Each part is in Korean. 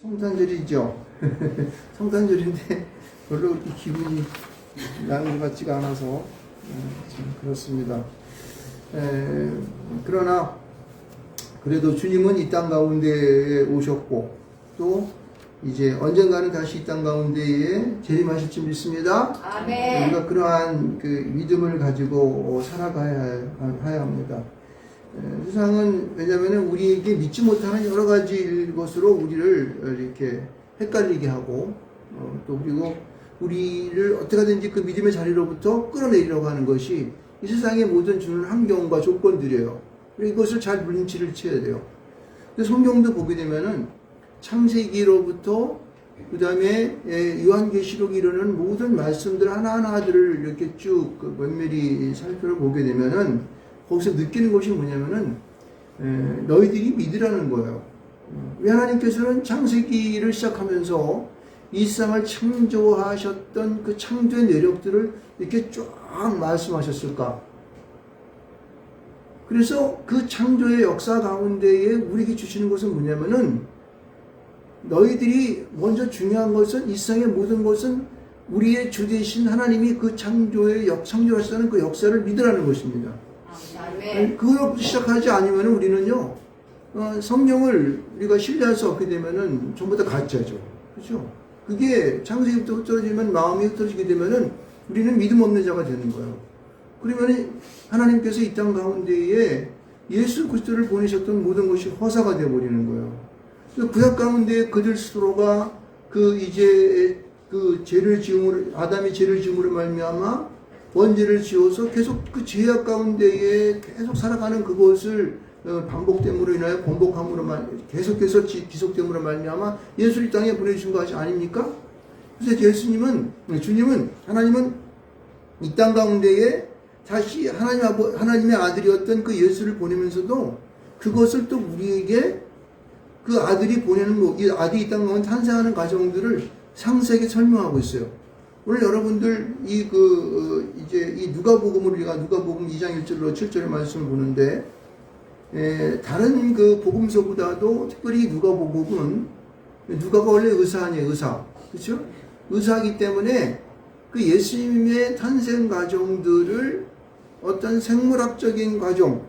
성탄절이죠. 성탄절인데 별로 그렇게 기분이 나는 것 같지가 않아서 좀 그렇습니다. 그러나 그래도 주님은 이 땅 가운데에 오셨고 또 이제 언젠가는 다시 이 땅 가운데에 재림하실 줄 믿습니다. 아멘. 우리가 그러한 그 믿음을 가지고 살아가야 합니다. 세상은 왜냐하면 우리에게 믿지 못하는 여러 가지 것으로 우리를 이렇게 헷갈리게 하고 또 그리고 우리를 어떻게 하든지 그 믿음의 자리로부터 끌어내리려고 하는 것이 이 세상의 모든 주는 환경과 조건들이에요. 이것을 잘 눈치를 채야 돼요. 근데 성경도 보게 되면은 창세기로부터 그 다음에 요한계시록이 이르는 모든 말씀들 하나하나들을 이렇게 쭉 면밀히 살펴보게 되면은 거기서 느끼는 것이 뭐냐면은 너희들이 믿으라는 거예요. 왜 하나님께서는 창세기를 시작하면서 이 세상을 창조하셨던 그 창조의 내력들을 이렇게 쫙 말씀하셨을까? 그래서 그 창조의 역사 가운데에 우리에게 주시는 것은 뭐냐면은 너희들이 먼저 중요한 것은 이 세상의 모든 것은 우리의 주 되신 하나님이 그 창조하시다는 그 역사를 믿으라는 것입니다. 그것부터 시작하지 않으면 우리는요, 성경을 우리가 신뢰해서 얻게 되면은 전부 다 가짜죠. 그렇죠? 그게 창세기부터 흩어지면 마음이 흩어지게 되면은 우리는 믿음 없는 자가 되는 거예요. 그러면 하나님께서 이 땅 가운데에 예수 그리스도를 보내셨던 모든 것이 허사가 되어버리는 거예요. 구약 가운데 그들 스스로가 아담이 죄를 지음으로 말미암아 원죄를 지어서 계속 그 죄악 가운데에 계속 살아가는 그것을 반복됨으로 인하여 번복함으로 계속해서 지속됨으로 말미암아 예수를 이 땅에 보내주신 것이 아닙니까? 그래서 하나님은 이 땅 가운데에 다시 하나님의 아들이었던 그 예수를 보내면서도 그것을 또 우리에게 그 아들이 이 아들이 이 땅 가운데 탄생하는 과정들을 상세하게 설명하고 있어요. 오늘 여러분들 이제 이 누가복음을 우리가 누가복음 2장 1절로 7절의 말씀을 보는데 다른 그 복음서보다도 특별히 누가복음은 누가가 원래 의사 아니에요, 의사. 그렇죠? 의사이기 때문에 그 예수님의 탄생 과정들을 어떤 생물학적인 과정,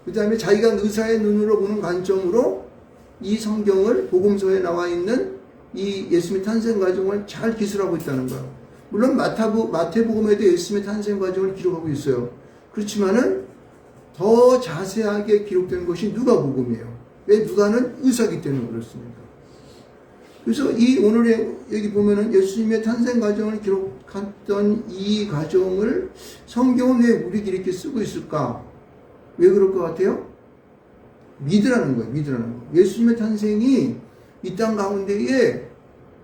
그 다음에 자기가 의사의 눈으로 보는 관점으로 이 성경을 복음서에 나와 있는 이 예수님의 탄생 과정을 잘 기술하고 있다는 거예요. 물론 마태복음에도 예수님의 탄생 과정을 기록하고 있어요. 그렇지만은 더 자세하게 기록된 것이 누가복음이에요. 왜? 누가는 의사이기 때문에 그렇습니다. 그래서 오늘의 여기 보면은 예수님의 탄생 과정을 기록했던 이 과정을 성경은 왜 우리들이 이렇게 쓰고 있을까? 왜 그럴 것 같아요? 믿으라는 거예요. 믿으라는 거. 예수님의 탄생이 이 땅 가운데에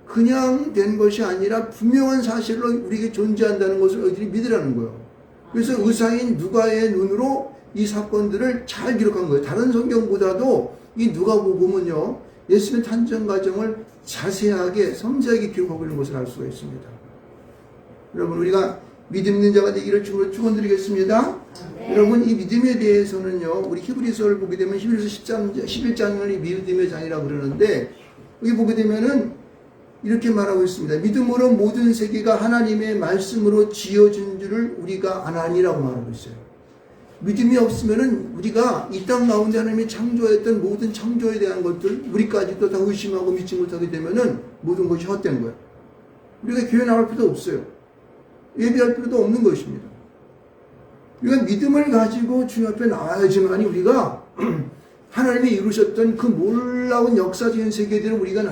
그냥 된 것이 아니라 분명한 사실로 우리에게 존재한다는 것을 너희들이 믿으라는 거예요. 그래서 의사인 누가의 눈으로 이 사건들을 잘 기록한 거예요. 다른 성경보다도 이 누가복음은요, 예수님의 탄생 과정을 자세하게 섬세하게 기록하고 있는 것을 알 수가 있습니다. 여러분, 우리가 믿음 있는 자가 되기를 주로 축원드리겠습니다. 네. 여러분, 이 믿음에 대해서는요, 우리 히브리서를 보게 되면 히브리서 11장을 이 믿음의 장이라고 그러는데, 여기 보게 되면은 이렇게 말하고 있습니다. 믿음으로 모든 세계가 하나님의 말씀으로 지어진 줄을 우리가 아나니라고 말하고 있어요. 믿음이 없으면은 우리가 이 땅 가운데 하나님이 창조했던 모든 창조에 대한 것들, 우리까지도 다 의심하고 믿지 못하게 되면은 모든 것이 헛된 거예요. 우리가 교회 나올 필요도 없어요. 예배할 필요도 없는 것입니다. 우리가 믿음을 가지고 주님 앞에 나와야지만이 우리가 하나님이 이루셨던 그 놀라운 역사적인 세계들을 우리가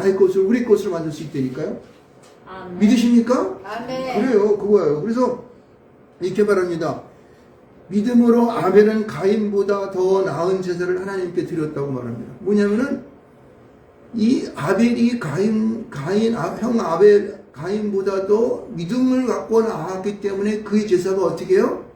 우리 것으로 만들 수 있다니까요. 아멘. 믿으십니까? 아멘. 그래요, 그거예요. 그래서 이렇게 말합니다. 믿음으로 아벨은 가인보다 더 나은 제사를 하나님께 드렸다고 말합니다. 뭐냐면은 이 아벨이 가인보다도 믿음을 갖고 나왔기 때문에 그의 제사가 어떻게 해요?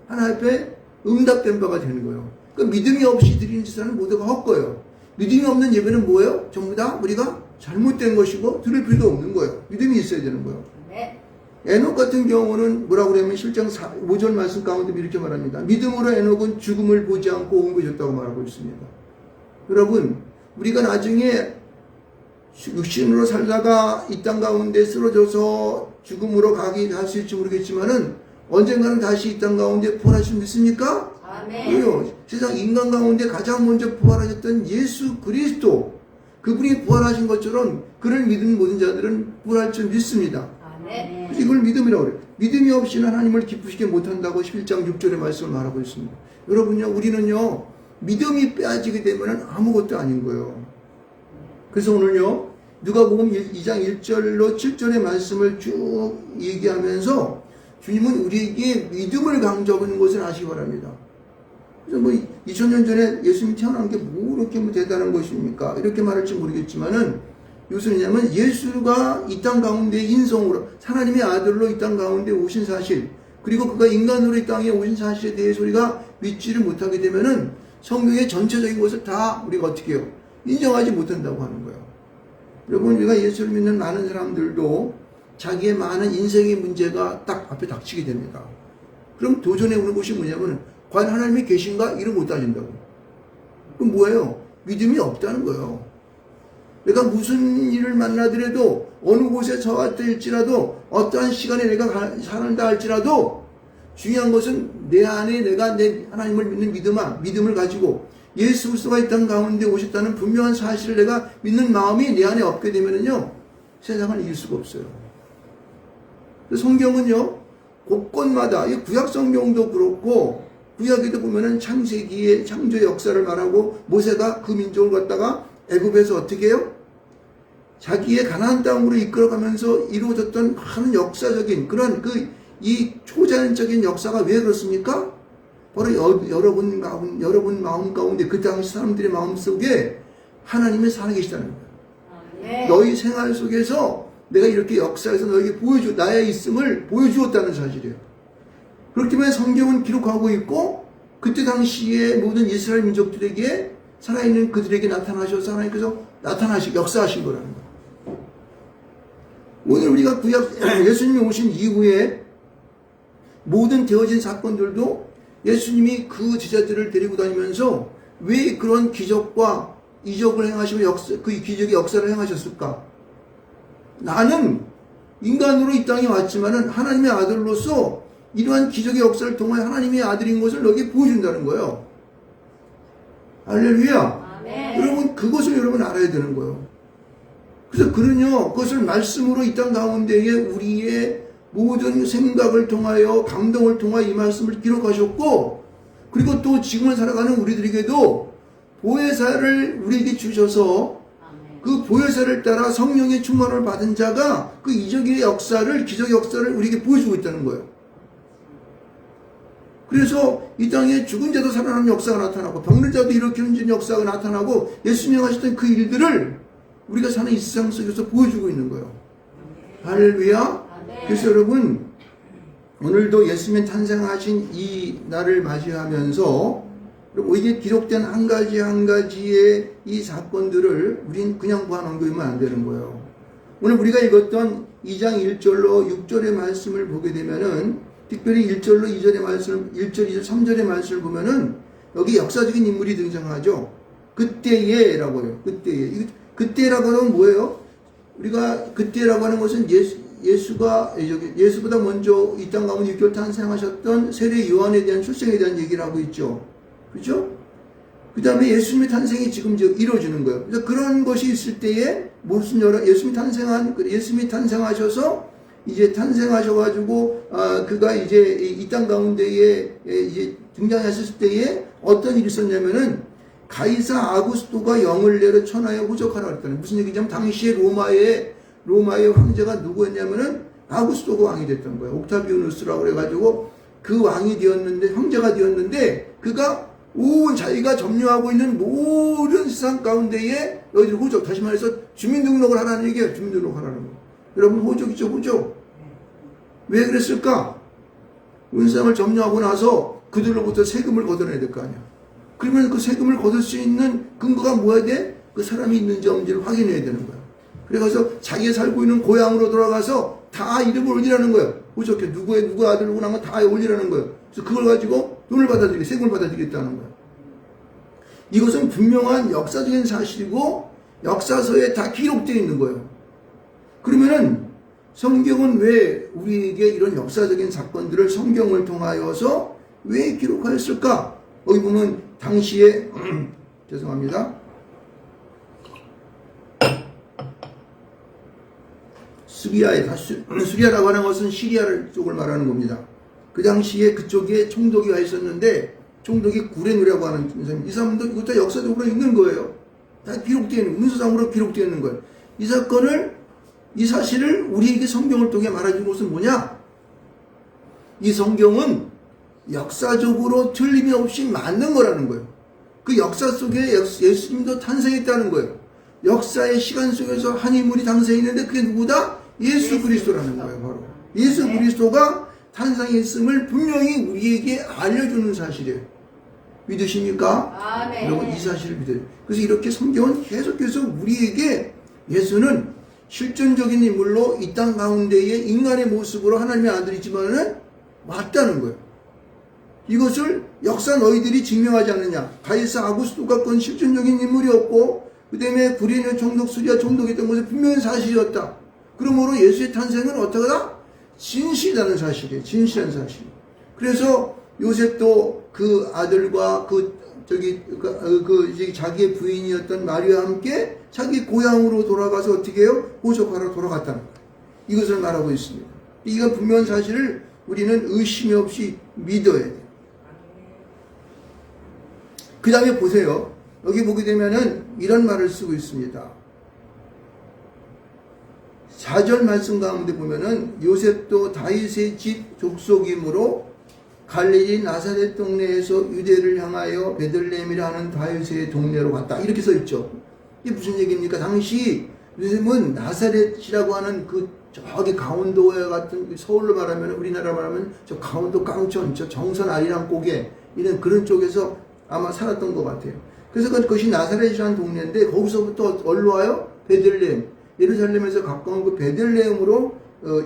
하나님 앞에 응답된 바가 되는 거예요. 그 믿음이 없이 드리는 제사는 모두가 헛거예요. 믿음이 없는 예배는 뭐예요? 전부 다 우리가 잘못된 것이고 드릴 필요도 없는 거예요. 믿음이 있어야 되는 거예요. 네. 에녹 같은 경우는 뭐라고 그러냐면 7장 5절 말씀 가운데 이렇게 말합니다. 믿음으로 에녹은 죽음을 보지 않고 옮겨졌다고 말하고 있습니다. 여러분, 우리가 나중에 육신으로 살다가 이 땅 가운데 쓰러져서 죽음으로 갔을지 모르겠지만은 언젠가는 다시 이 땅 가운데 부활하실 수 믿습니까? 왜요? 세상 인간 가운데 가장 먼저 부활하셨던 예수 그리스도, 그분이 부활하신 것처럼 그를 믿는 모든 자들은 부활할 줄 믿습니다. 그래서 이걸 믿음이라고 그래요. 믿음이 없이는 하나님을 기쁘시게 못한다고 11장 6절의 말씀을 말하고 있습니다. 여러분요, 우리는요, 믿음이 빼앗지게 되면 아무것도 아닌 거예요. 그래서 오늘요, 누가복음 2장 1절로 7절의 말씀을 쭉 얘기하면서 주님은 우리에게 믿음을 강조하는 것을 아시기 바랍니다. 그래서 2000년 전에 예수님이 태어난 게 뭐 이렇게 대단한 것입니까? 이렇게 말할지 모르겠지만은, 이것은 뭐냐면 예수가 이 땅 가운데 인성으로, 하나님의 아들로 이 땅 가운데 오신 사실, 그리고 그가 인간으로 이 땅에 오신 사실에 대해서 우리가 믿지를 못하게 되면은 성경의 전체적인 것을 다 우리가 어떻게 해요? 인정하지 못한다고 하는 거예요. 여러분, 우리가 예수를 믿는 많은 사람들도 자기의 많은 인생의 문제가 딱 앞에 닥치게 됩니다. 그럼 도전해 오는 것이 뭐냐면, 과연 하나님이 계신가? 이를 못 따진다고. 그럼 뭐예요? 믿음이 없다는 거예요. 내가 무슨 일을 만나더라도, 어느 곳에 처했다 할지라도, 어떠한 시간에 내가 살다 할지라도, 중요한 것은 내 안에 내가 내 하나님을 믿는 믿음을 가지고 예수 그리스도가 이 땅 가운데 오셨다는 분명한 사실을 내가 믿는 마음이 내 안에 없게 되면은요, 세상을 이길 수가 없어요. 성경은요, 곳곳마다, 이 구약 성경도 그렇고, 구약에도 보면은 창세기의 창조 역사를 말하고, 모세가 그 민족을 갖다가 애굽에서 어떻게 해요? 자기의 가나안 땅으로 이끌어가면서 이루어졌던 많은 역사적인 그런 이 초자연적인 역사가 왜 그렇습니까? 바로 여러분 마음 가운데, 그 당시 사람들의 마음 속에 하나님이 살아계시다는 거예요. 너희 생활 속에서 내가 이렇게 역사에서 너에게 나의 있음을 보여주었다는 사실이에요. 그렇기 때문에 성경은 기록하고 있고, 그때 당시에 모든 이스라엘 민족들에게 살아있는 그들에게 나타나셔서 하나님께서 역사하신 거라는 거예요. 오늘 우리가 예수님이 오신 이후에 모든 되어진 사건들도 예수님이 그 제자들을 데리고 다니면서 왜 그런 기적과 이적을 행하시고 그 기적의 역사를 행하셨을까? 나는 인간으로 이 땅에 왔지만은 하나님의 아들로서 이러한 기적의 역사를 통해 하나님의 아들인 것을 너에게 보여준다는 거예요. 할렐루야. 여러분, 그것을 여러분 알아야 되는 거예요. 그래서 그것을 말씀으로 이 땅 가운데에 우리의 모든 생각을 통하여, 감동을 통하여 이 말씀을 기록하셨고, 그리고 또 지금을 살아가는 우리들에게도 보혜사를 우리에게 주셔서 그 보혜사를 따라 성령의 충만을 받은 자가 그 기적의 역사를 우리에게 보여주고 있다는 거예요. 그래서 이 땅에 죽은 자도 살아나는 역사가 나타나고, 병든 자도 일으키는 역사가 나타나고, 예수님이 하셨던 그 일들을 우리가 사는 이 세상 속에서 보여주고 있는 거예요. 할렐루야. 그래서 여러분, 오늘도 예수님이 탄생하신 이 날을 맞이하면서, 이게 기록된 한 가지 한 가지의 이 사건들을 우린 그냥 보아넘기면 안 되는 거예요. 오늘 우리가 읽었던 2장 1절로 6절의 말씀을 보게 되면은, 특별히 1절로 2절의 말씀, 1절, 2절, 3절의 말씀을 보면은, 여기 역사적인 인물이 등장하죠. 그때에라고 해요. 그때라고 하는 건 뭐예요? 우리가 그때라고 하는 것은 예수보다 먼저 이 땅 가운데 6개월 탄생하셨던 세례 요한에 대한 출생에 대한 얘기를 하고 있죠. 그렇죠? 그 다음에 예수님의 탄생이 지금 이루어지는 거예요. 그래서 그런 것이 있을 때에 예수님이 탄생하셔서 이제 탄생하셔가지고 그가 이제 이 땅 가운데에 이제 등장했을 때에 어떤 일이 있었냐면은, 가이사 아구스토가 영을 내려 천하에 호적하라 그랬다는, 무슨 얘기냐면 당시에 로마의 황제가 누구였냐면은 아구스토가 왕이 됐던 거예요. 옥타비아누스라고 그래가지고 그 왕이 되었는데, 황제가 되었는데, 그가 자기가 점유하고 있는 모든 세상 가운데에 너희들 호적, 다시 말해서 주민등록을 하라는 얘기예요. 주민등록 하라는 거. 여러분, 호적이죠, 호적. 왜 그랬을까? 온 세상을 점유하고 나서 그들로부터 세금을 걷어내야 될 거 아니야. 그러면 그 세금을 걷을 수 있는 근거가 뭐야 돼? 그 사람이 있는지 없는지를 확인해야 되는 거야. 그래서 자기가 살고 있는 고향으로 돌아가서 다 이름을 올리라는 거예요. 호적해. 누구 아들 누구 나면 다 올리라는 거예요. 그래서 그걸 가지고 세금을 받아들이겠다는 거예요. 이것은 분명한 역사적인 사실이고, 역사서에 다 기록되어 있는 거예요. 그러면은 성경은 왜 우리에게 이런 역사적인 사건들을 성경을 통하여서 왜 기록하였을까? 여기 보면 당시에 죄송합니다. 수리아라고 하는 것은 시리아 쪽을 말하는 겁니다. 그 당시에 그쪽에 총독이 와 있었는데 총독이 구레누라고 하는 사람, 이 사람도 이것도 역사적으로 있는 거예요. 다 기록되어 있는, 문서상으로 기록되어 있는 거예요. 이 사건을, 이 사실을 우리에게 성경을 통해 말해준 것은 뭐냐? 이 성경은 역사적으로 틀림이 없이 맞는 거라는 거예요. 그 역사 속에 예수님도 탄생했다는 거예요. 역사의 시간 속에서 한 인물이 탄생했는데 그게 누구다? 예수 그리스도라는 거예요. 바로 예수 그리스도가 탄생했음을 분명히 우리에게 알려주는 사실이에요. 믿으십니까? 아멘. 여러분 이 사실을 믿어요. 그래서 이렇게 성경은 계속해서 우리에게 예수는 실존적인 인물로 이 땅 가운데에 인간의 모습으로 하나님의 아들이지만은 맞다는 거예요. 이것을 역사 너희들이 증명하지 않느냐. 가이사 아구스토가 그건 실존적인 인물이었고 그 다음에 구레네 총독, 수리아 총독이었던 것은 분명히 사실이었다. 그러므로 예수의 탄생은 어떠하다? 진실이라는 사실이에요. 진실한 사실. 그래서 요셉도 그 아들과 자기의 부인이었던 마리아와 함께 자기 고향으로 돌아가서 어떻게 해요? 호적하러 돌아갔다는 거예요. 이것을 말하고 있습니다. 이건 분명한 사실을 우리는 의심이 없이 믿어야 돼요. 그 다음에 보세요. 여기 보게 되면은 이런 말을 쓰고 있습니다. 4절 말씀 가운데 보면은 요셉도 다윗의 집 족속이므로 갈릴리 나사렛 동네에서 유대를 향하여 베들레헴이라 하는 다윗의 동네로 갔다. 이렇게 써 있죠. 이게 무슨 얘기입니까? 당시 요셉은 나사렛이라고 하는 그 저기 강원도에 같은 서울로 말하면 우리나라 말하면 저 강원도 깡천 저 정선 아리랑 고개 이런 그런 쪽에서 아마 살았던 것 같아요. 그래서 그것이 나사렛이라는 동네인데 거기서부터 어디로 와요? 베들레헴. 예루살렘에서 가까운 그 베들레헴으로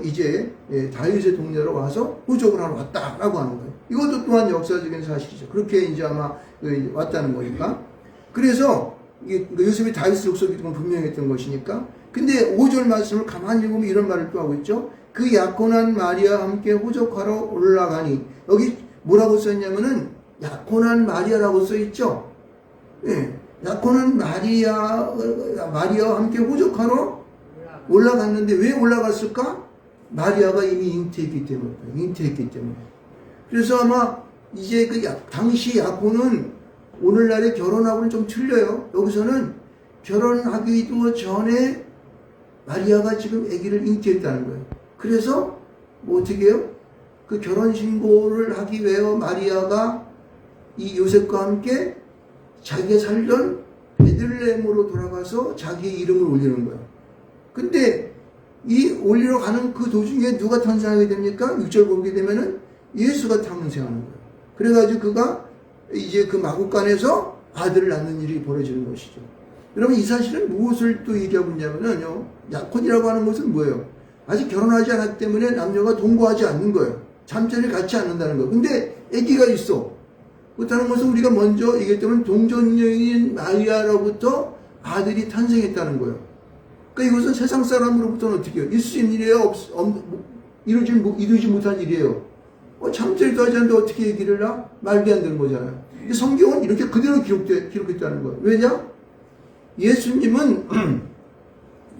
이제 다윗의 동네로 와서 호적을 하러 왔다라고 하는 거예요. 이것도 또한 역사적인 사실이죠. 그렇게 이제 아마 왔다는 거니까. 그래서 요셉이 다윗의 족속이던 건 분명했던 것이니까. 근데 5절 말씀을 가만히 보면 이런 말을 또 하고 있죠. 그 약혼한 마리아와 함께 호적하러 올라가니 여기 뭐라고 써있냐면은 약혼한 마리아라고 써있죠. 예, 약혼한 마리아와 함께 호적하러 올라갔는데 왜 올라갔을까? 마리아가 이미 잉태했기 때문에. 그래서 아마 이제 그 당시 약혼은 오늘날의 결혼하고는 좀 틀려요. 여기서는 결혼하기도 전에 마리아가 지금 아기를 잉태했다는 거예요. 그래서 뭐 어떻게 해요? 그 결혼 신고를 하기 위해 마리아가 이 요셉과 함께 자기가 살던 베들레헴으로 돌아가서 자기의 이름을 올리는 거예요. 근데 이 올리러 가는 그 도중에 누가 탄생하게 됩니까? 6절 보게 되면은 예수가 탄생하는 거예요. 그래가지고 그가 이제 그 마구간에서 아들을 낳는 일이 벌어지는 것이죠. 여러분 이 사실은 무엇을 또 얘기하고 있냐면요. 약혼이라고 하는 것은 뭐예요? 아직 결혼하지 않았기 때문에 남녀가 동거하지 않는 거예요. 잠자리를 갖지 않는다는 거예요. 근데 아기가 있어. 그렇다는 것은 우리가 먼저 얘기했다면 동정녀인 마리아로부터 아들이 탄생했다는 거예요. 그러니까 이것은 세상 사람으로부터는 어떻게 해요? 있을 수 있는 일이에요? 이루지 못한 일이에요. 잠자리도 하지 않는데 어떻게 얘기를 나? 말도 안 되는 거잖아요. 성경은 이렇게 그대로 기록했다는 거예요. 왜냐? 예수님은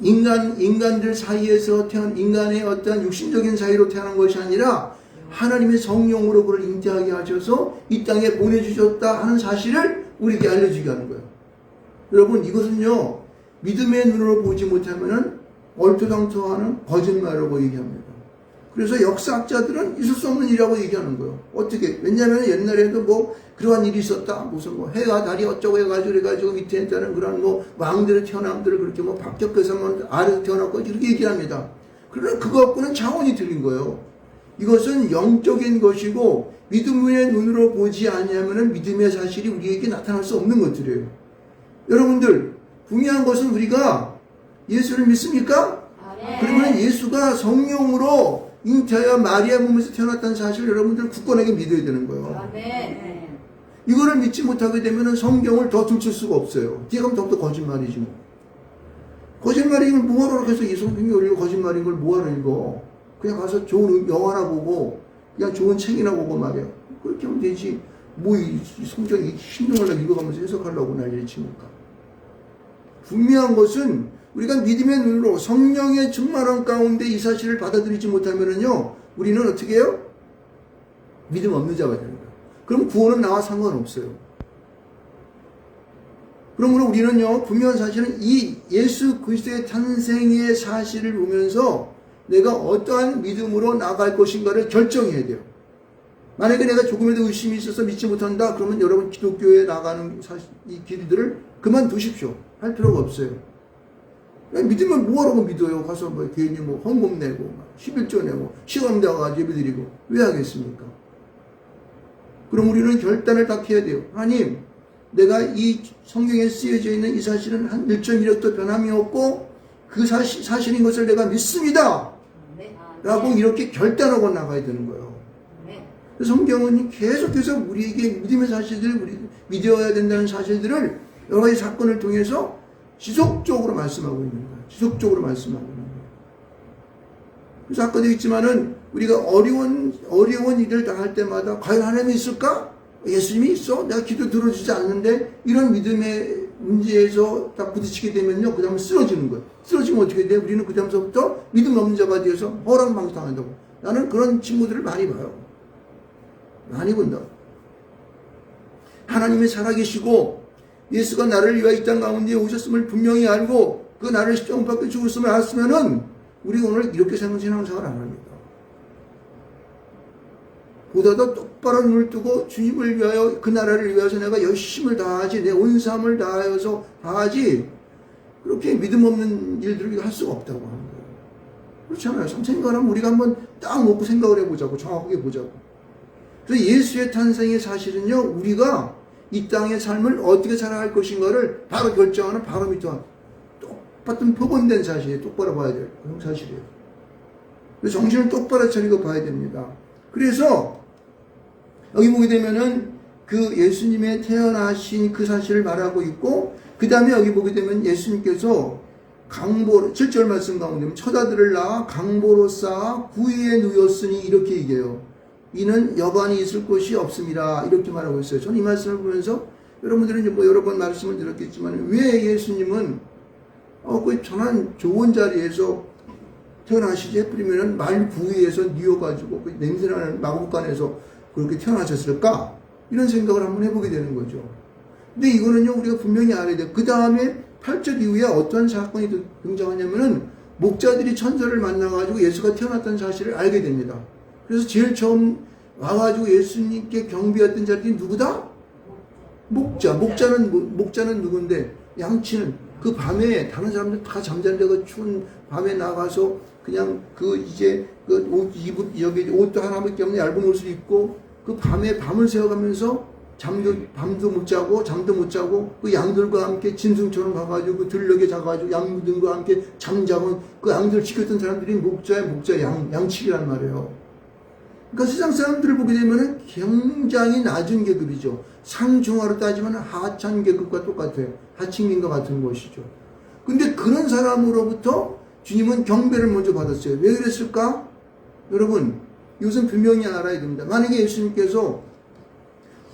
인간들 사이에서 인간의 어떤 육신적인 사이로 태어난 것이 아니라 하나님의 성령으로 그를 잉태하게 하셔서 이 땅에 보내주셨다 하는 사실을 우리에게 알려주게 하는 거예요. 여러분 이것은요 믿음의 눈으로 보지 못하면 얼토당토하는 거짓말이라고 얘기합니다. 그래서 역사학자들은 있을 수 없는 일이라고 얘기하는 거예요. 어떻게? 왜냐하면 옛날에도 뭐 그러한 일이 있었다. 무슨 뭐 해가 달이 어쩌고 해가지고 밑에 있다는 그런 뭐 왕들의 태어남들을 그렇게 뭐 박격해서만 아래서 태어났고 이렇게 얘기합니다. 그러나 그거 갖고는 차원이 틀린 거예요. 이것은 영적인 것이고 믿음의 눈으로 보지 않으면 믿음의 사실이 우리에게 나타날 수 없는 것들이에요. 여러분들 분명한 것은 우리가 예수를 믿습니까? 그러면 예수가 성령으로 잉태하여 마리아 몸에서 태어났다는 사실을 여러분들 굳건하게 믿어야 되는 거예요. 이거를 믿지 못하게 되면 성경을 더 들칠 수가 없어요. 뒤에 가면 더욱더 거짓말이지 뭐. 거짓말인 걸 뭐하러 계속 이 성경이 올리고 거짓말인 걸 뭐하러 읽어. 그냥 가서 좋은 영화나 보고 그냥 좋은 책이나 보고 말이야. 그렇게 하면 되지. 뭐 이 성경이 신경을 읽어가면서 해석하려고 난리를 칩니까? 분명한 것은 우리가 믿음의 눈으로 성령의 충만함 가운데 이 사실을 받아들이지 못하면은요, 우리는 어떻게 해요? 믿음 없는 자가 되는 거예요. 그럼 구원은 나와 상관없어요. 그러므로 우리는요, 분명한 사실은 이 예수 그리스도의 탄생의 사실을 보면서 내가 어떠한 믿음으로 나아갈 것인가를 결정해야 돼요. 만약에 내가 조금이라도 의심이 있어서 믿지 못한다, 그러면 여러분 기독교에 나가는 이 길들을 그만두십시오. 할 필요가 없어요. 믿으면 뭐하라고 믿어요? 가서 뭐 괜히 뭐 헌금 내고, 11조 내고, 시간대 와가지고 예배 드리고, 왜 하겠습니까? 그럼 우리는 결단을 딱 해야 돼요. 하나님, 내가 이 성경에 쓰여져 있는 이 사실은 한 1.1도 변함이 없고, 그 사실인 것을 내가 믿습니다. 라고 이렇게 결단하고 나가야 되는 거예요. 성경은 계속해서 우리에게 믿음의 사실들, 우리 믿어야 된다는 사실들을 여러 가지 사건을 통해서 지속적으로 말씀하고 있는 거예요. 지속적으로 말씀하고 있는 거예요. 그래서 아까도 있지만은 우리가 어려운 일을 당할 때마다 과연 하나님이 있을까? 예수님이 있어? 내가 기도 들어주지 않는데 이런 믿음의 문제에서 딱 부딪히게 되면요, 그 다음에 쓰러지는 거예요. 쓰러지면 어떻게 돼? 우리는 그 다음서부터 믿음 없는 자가 되어서 허랑방탕한다고. 나는 그런 친구들을 많이 봐요. 많이 본다고. 하나님이 살아계시고 예수가 나를 위하여 이 땅 가운데 오셨음을 분명히 알고 그 나를 십자가 밖에 죽었음을 알았으면은 우리가 오늘 이렇게 신앙생활을 안 합니다. 보다 더 똑바로 눈을 뜨고 주님을 위하여 그 나라를 위해서 내가 열심을 다하지, 내 온 삶을 다하여서 다하지, 그렇게 믿음 없는 일들을 할 수가 없다고 하는 거예요. 그렇잖아요. 생각하면 우리가 한번 딱 놓고 생각을 해보자고, 정확하게 보자고. 그래서 예수의 탄생의 사실은요, 우리가 이 땅의 삶을 어떻게 살아갈 것인가를 바로 결정하는 바로 밑에 똑같은 표본된 사실이에요. 똑바로 봐야 될 그런 사실이에요. 그래서 정신을 똑바로 차리고 봐야 됩니다. 그래서 여기 보게 되면은 그 예수님의 태어나신 그 사실을 말하고 있고, 그 다음에 여기 보게 되면 예수님께서 강보로 7절 말씀 가운데 처자들을 낳아 강보로 쌓아 구유에 누였으니 이렇게 얘기해요. 이는 여관이 있을 곳이 없습니다. 이렇게 말하고 있어요. 저는 이 말씀을 보면서 여러분들은 이제 뭐 여러 번 말씀을 드렸겠지만 왜 예수님은 그 전한 좋은 자리에서 태어나시지 해버리면은 말 구유에서 뉘어가지고 그 냄새나는 마국간에서 그렇게 태어나셨을까? 이런 생각을 한번 해보게 되는 거죠. 근데 이거는요, 우리가 분명히 알아야 돼요. 그 다음에 8절 이후에 어떤 사건이 등장하냐면은 목자들이 천사를 만나가지고 예수가 태어났다는 사실을 알게 됩니다. 그래서 제일 처음 와가지고 예수님께 경비했던 자들이 누구다? 목자. 목자는 누군데? 양치는 그 밤에 다른 사람들 다 잠자는데 추운 밤에 나가서 그냥 옷도 하나밖에 없는 얇은 옷을 입고 그 밤에 밤을 새워가면서 밤도 못 자고 잠도 못 자고 그 양들과 함께 짐승처럼 가가지고 그 들녘에 자가지고 양들과 함께 잠자고 그 양들 지켰던 사람들이 목자 양치기란 말이에요. 그러니까 세상 사람들을 보게 되면은 굉장히 낮은 계급이죠. 상중하로 따지면 하천 계급과 똑같아요. 하층민과 같은 것이죠. 근데 그런 사람으로부터 주님은 경배를 먼저 받았어요. 왜 그랬을까? 여러분, 이것은 분명히 알아야 됩니다. 만약에 예수님께서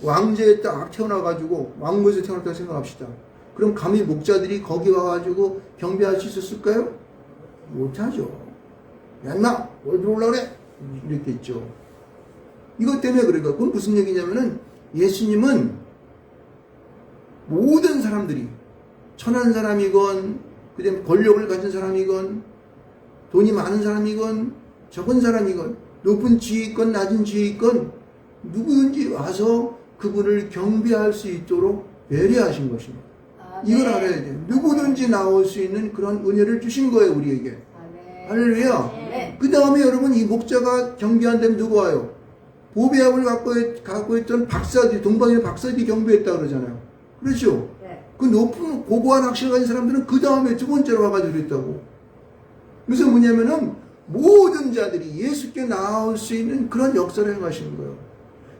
왕제에 딱 태어나가지고 왕궁에서 태어났다고 생각합시다. 그럼 감히 목자들이 거기 와가지고 경배할 수 있었을까요? 못하죠. 야, 인마, 뭘 들어오려고 그래? 이렇게 있죠. 이것 때문에 그래요. 그건 무슨 얘기냐면은 예수님은 모든 사람들이 천한 사람이건 그다음에 권력을 가진 사람이건 돈이 많은 사람이건 적은 사람이건 높은 지위에 있건 낮은 지위에 있건 누구든지 와서 그분을 경배할 수 있도록 배려하신 것입니다. 이걸 알아야 돼요. 누구든지 나올 수 있는 그런 은혜를 주신 거예요, 우리에게. 할렐루야. 그 다음에 여러분, 이 목자가 경배한 데면 누구 와요? 보배압을 갖고 있던 박사들이, 동방의 박사들이 경배했다 그러잖아요. 그렇죠? 그 높은 고고한 학식을 가진 사람들은 그 다음에 두 번째로 와가지고 그랬다고. 그래서 뭐냐면은 모든 자들이 예수께 나올 수 있는 그런 역사를 행하시는 거예요.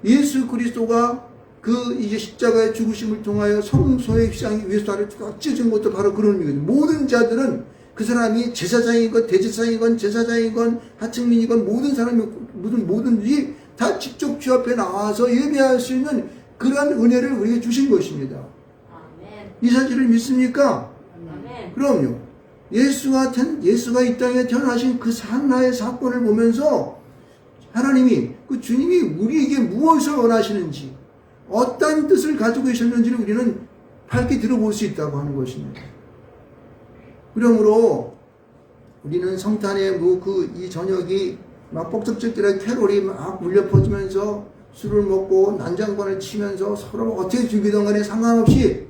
예수 그리스도가 그 이제 십자가의 죽으심을 통하여 성소의 휘장이 위에서 아래로 쭉 찢은 것도 바로 그런 의미거든요. 모든 자들은 그 사람이 제사장이건 대제사장이건 제사장이건 하층민이건 모든 사람이 뭐든지 다 직접 주 앞에 나와서 예배할 수 있는 그러한 은혜를 우리에게 주신 것입니다. 아멘. 이 사실을 믿습니까? 아멘. 그럼요. 예수가 이 땅에 태어나신 그 하나의 사건을 보면서 하나님이 그 주님이 우리에게 무엇을 원하시는지 어떤 뜻을 가지고 계셨는지를 우리는 밝게 들어볼 수 있다고 하는 것입니다. 그러므로 우리는 성탄에 이 저녁이 막 뻑적적들의 캐롤이 막 울려 퍼지면서 술을 먹고 난장관을 치면서 서로 어떻게 즐기던 간에 상관없이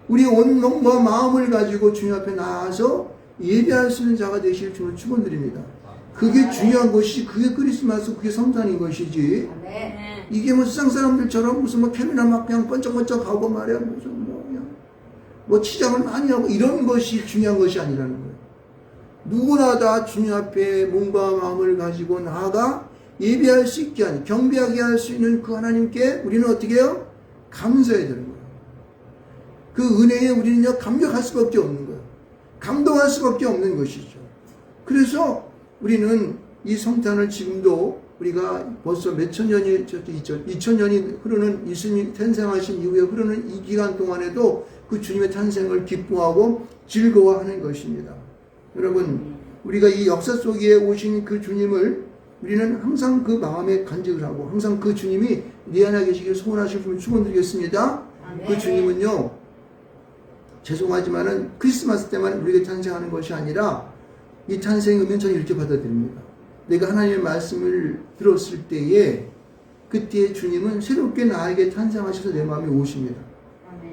우리 온 몸과 마음을 가지고 주님 앞에 나와서 예배할 수 있는 자가 되실 주를 축원드립니다. 그게 중요한 것이지, 그게 크리스마스, 그게 성탄인 것이지. 아멘. 이게 뭐 세상 사람들처럼 무슨 뭐 캐롤이나 막 그냥 번쩍번쩍 하고 말이야, 무슨 뭐 그냥 뭐 치장을 많이 하고 이런 것이 중요한 것이 아니라는 거예요. 누구나 다 주님 앞에 몸과 마음을 가지고 나아가 예배할 수 있게 하는, 경배하게 할 수 있는 그 하나님께 우리는 어떻게 해요? 감사해야 되는 거예요. 그 은혜에 우리는요, 감격할 수밖에 없는 거예요. 감동할 수밖에 없는 것이죠. 그래서 우리는 이 성탄을 지금도 우리가 벌써 몇천 년이 있죠. 2000년이 흐르는 예수님이 탄생하신 이후에 흐르는 이 기간 동안에도 그 주님의 탄생을 기뻐하고 즐거워하는 것입니다. 여러분, 우리가 이 역사 속에 오신 그 주님을 우리는 항상 그 마음에 간직을 하고 항상 그 주님이 내 안에 계시길 소원하실 분 축원드리겠습니다. 그 주님은요, 죄송하지만은 크리스마스 때만 우리에게 탄생하는 것이 아니라 이 탄생의 의미는 저는 이렇게 받아들입니다. 내가 하나님의 말씀을 들었을 때에 그때의 주님은 새롭게 나에게 탄생하셔서 내 마음에 오십니다.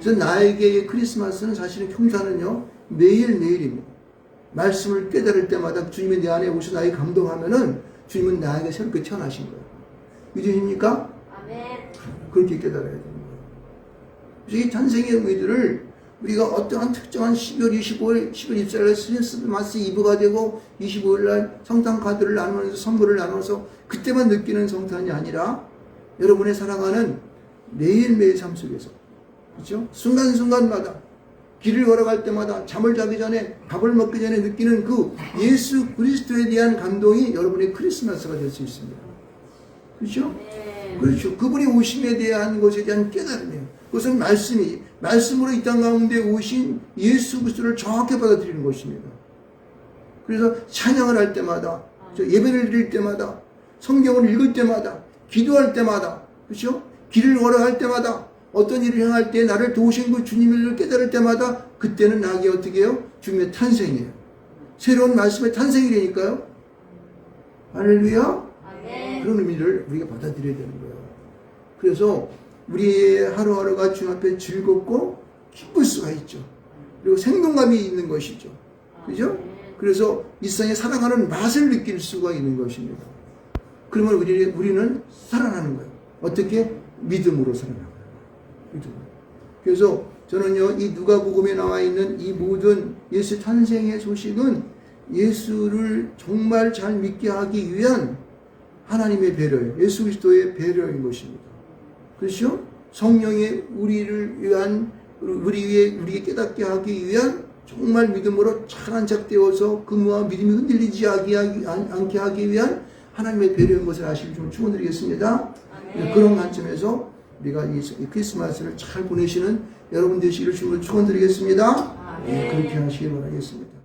그래서 나에게 크리스마스는 사실은 형사는요, 매일매일입니다. 말씀을 깨달을 때마다 주님이 내 안에 오셔서 나에게 감동하면은 주님은 나에게 새롭게 태어나신 거예요. 믿으십니까? 아멘. 그렇게 깨달아야 되는 거예요. 그래서 이 탄생의 의미들을 우리가 어떠한 특정한 12월 25일, 10월 24일에 크리스마스 이브가 되고 25일날 성탄 카드를 나누면서 선물을 나눠서 그때만 느끼는 성탄이 아니라 여러분의 살아가는 매일매일 삶 속에서, 그렇죠? 순간순간마다 길을 걸어갈 때마다 잠을 자기 전에 밥을 먹기 전에 느끼는 그 예수 그리스도에 대한 감동이 여러분의 크리스마스가 될 수 있습니다. 그렇죠? 그렇죠. 그분이 오심에 대한 것에 대한 깨달음이에요. 그것은 말씀으로 이 땅 가운데 오신 예수 그리스도를 정확히 받아들이는 것입니다. 그래서 찬양을 할 때마다, 예배를 드릴 때마다, 성경을 읽을 때마다, 기도할 때마다, 그렇죠? 길을 걸어갈 때마다, 어떤 일을 행할 때 나를 도우신 그 주님을 깨달을 때마다 그때는 나에게 어떻게 해요? 주님의 탄생이에요. 새로운 말씀의 탄생이라니까요. 할렐루야. 그런 의미를 우리가 받아들여야 되는 거예요. 그래서 우리의 하루하루가 주님 앞에 즐겁고 기쁠 수가 있죠. 그리고 생동감이 있는 것이죠. 그죠? 그래서 이 세상에 살아가는 맛을 느낄 수가 있는 것입니다. 그러면 우리는 살아나는 거예요. 어떻게? 믿음으로 살아나는 거예요. 믿음으로. 그래서 저는요, 이 누가복음에 나와 있는 이 모든 예수 탄생의 소식은 예수를 정말 잘 믿게 하기 위한 하나님의 배려예요. 예수 그리스도의 배려인 것입니다. 그렇죠? 성령의 우리에게 깨닫게 하기 위한 정말 믿음으로 잘 안착되어서 근무와 믿음이 흔들리지 않게 하기 위한 하나님의 배려인 것을 아시길 좀 축원드리겠습니다. 그런 관점에서 우리가 이 크리스마스를 잘 보내시는 여러분 되시기를 주님을 축원드리겠습니다. 그렇게 하시기 바라겠습니다.